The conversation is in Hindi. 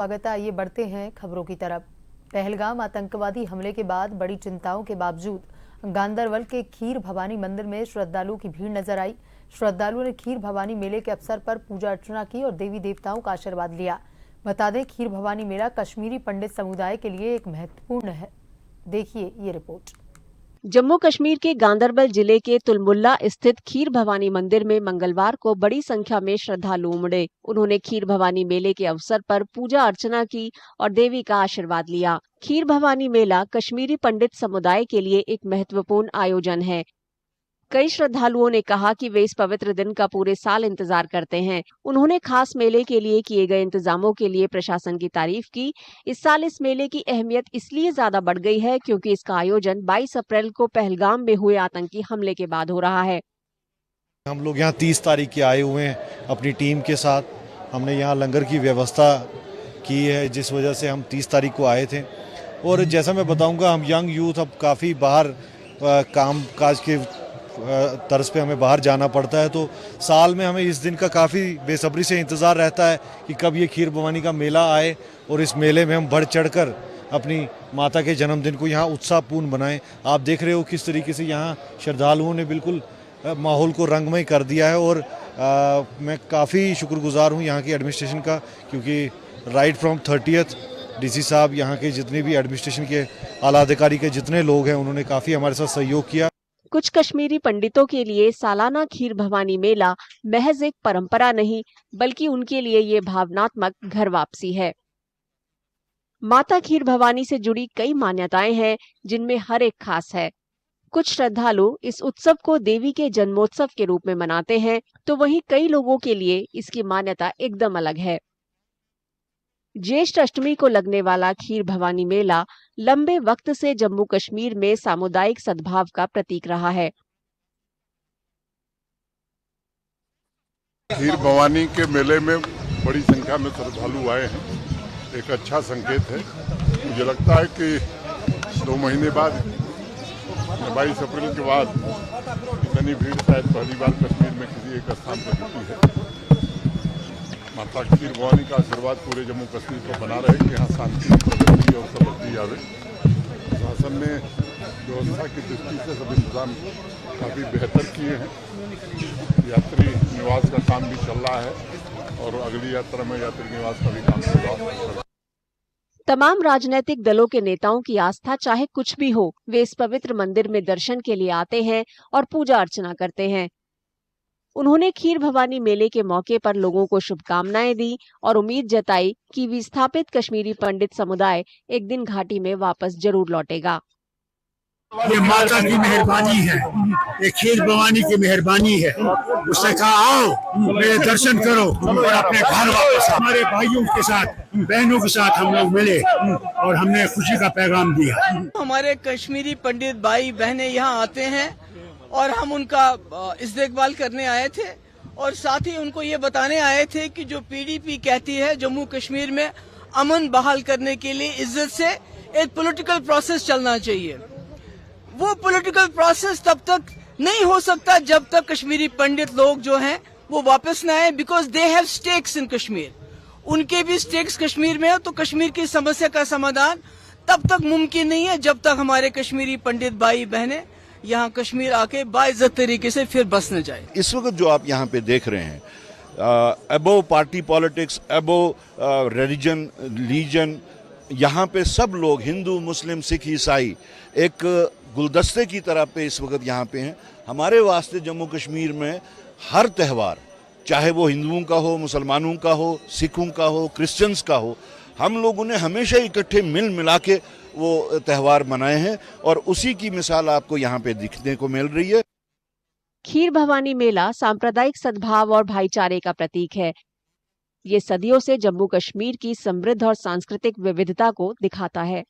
स्वागत है। आइए बढ़ते हैं खबरों की तरफ। पहलगाम आतंकवादी हमले के बाद बड़ी चिंताओं के बावजूद गांदरबल के खीर भवानी मंदिर में श्रद्धालुओं की भीड़ नजर आई। श्रद्धालुओं ने खीर भवानी मेले के अवसर पर पूजा अर्चना की और देवी देवताओं का आशीर्वाद लिया। बता दें, खीर भवानी मेला कश्मीरी पंडित समुदाय के लिए एक महत्वपूर्ण है। देखिए ये रिपोर्ट। जम्मू कश्मीर के गांदरबल जिले के तुलमुल्ला स्थित खीर भवानी मंदिर में मंगलवार को बड़ी संख्या में श्रद्धालु उमड़े। उन्होंने खीर भवानी मेले के अवसर पर पूजा अर्चना की और देवी का आशीर्वाद लिया। खीर भवानी मेला कश्मीरी पंडित समुदाय के लिए एक महत्वपूर्ण आयोजन है। कई श्रद्धालुओं ने कहा कि वे इस पवित्र दिन का पूरे साल इंतजार करते हैं। उन्होंने खास मेले के लिए किए गए इंतजामों के लिए प्रशासन की तारीफ की। इस साल इस मेले की अहमियत इसलिए ज्यादा बढ़ गई है क्योंकि इसका आयोजन 22 अप्रैल को पहलगाम में हुए आतंकी हमले के बाद हो रहा है। हम लोग यहाँ 30 तारीख के आए हुए हैं अपनी टीम के साथ। हमने यहाँ लंगर की व्यवस्था की है, जिस वजह से हम 30 तारीख को आए थे। और जैसा मैं बताऊंगा, हम यंग यूथ अब काफ़ी बाहर काम काज के तर्ज पे हमें बाहर जाना पड़ता है, तो साल में हमें इस दिन का काफ़ी बेसब्री से इंतज़ार रहता है कि कब ये खीर भवानी का मेला आए और इस मेले में हम बढ़ चढ़कर अपनी माता के जन्मदिन को यहाँ उत्साहपूर्ण बनाएं। आप देख रहे हो किस तरीके से यहाँ श्रद्धालुओं ने बिल्कुल माहौल को रंगमय कर दिया है। और मैं काफ़ी शुक्रगुजार हूँ यहाँ की एडमिनिस्ट्रेशन का, क्योंकि राइट फ्रॉम 30th डीसी साहब, यहाँ के जितने भी एडमिनिस्ट्रेशन के आला अधिकारी के जितने लोग हैं, उन्होंने काफ़ी हमारे साथ सहयोग किया। कुछ कश्मीरी पंडितों के लिए सालाना खीर भवानी मेला महज एक परंपरा नहीं, बल्कि उनके लिए ये भावनात्मक घर वापसी है। माता खीर भवानी से जुड़ी कई मान्यताएं हैं, जिनमें हर एक खास है। कुछ श्रद्धालु इस उत्सव को देवी के जन्मोत्सव के रूप में मनाते हैं, तो वहीं कई लोगों के लिए इसकी मान्यता एकदम अलग है। ज्येष्ठ अष्टमी को लगने वाला खीर भवानी मेला लंबे वक्त से जम्मू कश्मीर में सामुदायिक सद्भाव का प्रतीक रहा है। खीर भवानी के मेले में बड़ी संख्या में श्रद्धालु आए हैं, एक अच्छा संकेत है। मुझे लगता है कि 2 महीने बाद 22 अप्रैल के बाद इतनी भीड़ शायद पहली बार कश्मीर में किसी एक स्थान पर जुटी है। माता खीर भवानी का आशीर्वाद पूरे जम्मू कश्मीर को बना रहे कि यहाँ शांति, प्रगति और समृद्धि आवे। शासन ने व्यवस्था की दृष्टि से सब इंतजाम काफ़ी बेहतर किए हैं। यात्री निवास का काम भी चल रहा है और अगली यात्रा में यात्री निवास का भी काम चल रहा है। तमाम राजनीतिक दलों के नेताओं की आस्था चाहे कुछ भी हो, वे इस पवित्र मंदिर में दर्शन के लिए आते हैं और पूजा अर्चना करते हैं। उन्होंने खीर भवानी मेले के मौके पर लोगों को शुभकामनाएं दी और उम्मीद जताई कि विस्थापित कश्मीरी पंडित समुदाय एक दिन घाटी में वापस जरूर लौटेगा। ये माता की मेहरबानी है, ये खीर भवानी की मेहरबानी है। उसने कहा आओ मेरे दर्शन करो और अपने घर वापस। हमारे भाइयों के साथ, बहनों के साथ हम लोग मिले और हमने खुशी का पैगाम दिया। हमारे कश्मीरी पंडित भाई बहनें यहाँ आते हैं और हम उनका इस देखभाल करने आए थे और साथ ही उनको ये बताने आए थे कि जो पीडीपी कहती है जम्मू कश्मीर में अमन बहाल करने के लिए इज्जत से एक पॉलिटिकल प्रोसेस चलना चाहिए। वो पॉलिटिकल प्रोसेस तब तक नहीं हो सकता जब तक कश्मीरी पंडित लोग जो हैं वो वापस न आए, बिकॉज दे हैव स्टेक्स इन कश्मीर। उनके भी स्टेक्स कश्मीर में है, तो कश्मीर की समस्या का समाधान तब तक मुमकिन नहीं है जब तक हमारे कश्मीरी पंडित भाई बहनें यहाँ कश्मीर आके बाइज्जत तरीके से फिर बस न जाए। इस वक्त जो आप यहाँ पे देख रहे हैं, अबो पार्टी पॉलिटिक्स, अबो रिलीजन, लीजन, यहाँ पे सब लोग, हिंदू, मुस्लिम, सिख, ईसाई, एक गुलदस्ते की तरह पे इस वक्त यहाँ पे हैं। हमारे वास्ते जम्मू कश्मीर में हर त्यौहार, चाहे वो हिंदुओं का हो, मुसलमानों का हो, सिखों का हो, क्रिश्चियंस का हो, हम लोगों ने हमेशा इकट्ठे मिल मिला के वो त्यौहार मनाए हैं और उसी की मिसाल आपको यहाँ पे दिखने को मिल रही है। खीर भवानी मेला सांप्रदायिक सद्भाव और भाईचारे का प्रतीक है। ये सदियों से जम्मू कश्मीर की समृद्ध और सांस्कृतिक विविधता को दिखाता है।